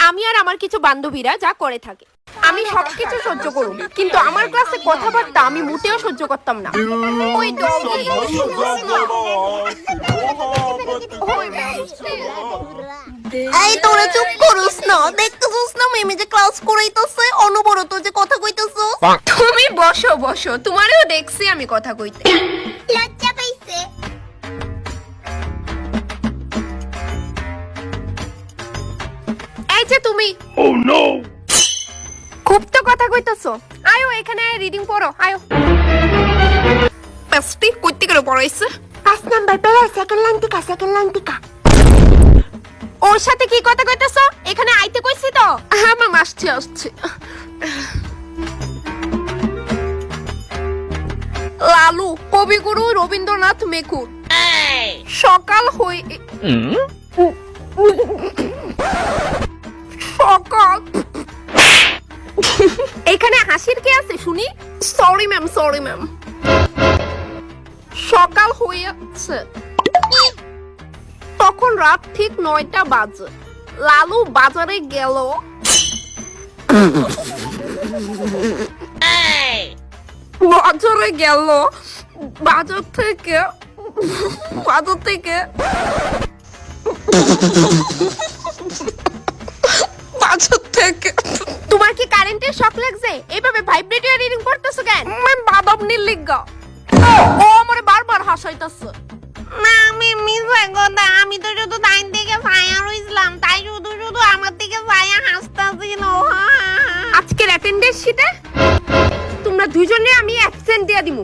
আমি আর আমার কিছু বান্ধবীরা যা করে থাকে, আমি সবকিছু সহ্য করব, কিন্তু আমার ক্লাসে কথাবার্তা আমি মোটেও সহ্য করতাম না। ওই ডগি, এই তোরা চুপ করুস না, দেখতেছস না মেমে যে ক্লাস করাইতেছে, অনবরত যে কথা কইতেছো। তুমি বসো বসো, তোমারও দেখছি আমি কথা কইতে। লজ্জা পাইছে। এই যে তুমি, খুব তো কথা কইতেছো, আয়ো এখানে রিডিং পড়ো, আয়ো। বেস্টি কইতে গেল পড়াইছে 5 নাম্বার পেলা, সেকেন্ড লাইন টিকা। ওর সাথে কি কথা কইতেছো? এখানে আইতে কইছি তো। আমার আসছে। লালু কবিগুরু রবীন্দ্রনাথ মেকুর। সকাল হই সকাল। এখানে হাসির কি আছে শুনি? Sorry ma'am. সকাল হয়েছে, তখন রাত ঠিক 9টা বাজে। লালু বাজারে গেল। বাজার থেকে তোমার কি কারেন্টের শক লাগছে? এইভাবে ভাইব্রেটর রিডিং করতেছো কেন? বাদাম নির্লিজ্ঞা, ও আমারে বারবার হাসাইতেছে। আমি মিছে কথা, আমি তো শুধু লাইন থেকে ছায়া রইছিলাম, তাই শুধু আমার দিকে ছায়া হাসতাছিল। আজকের অ্যাটেন্ডেন্স শিটে তোমরা দুইজনে আমি অ্যাবসেন্ট দিয়া দিমু।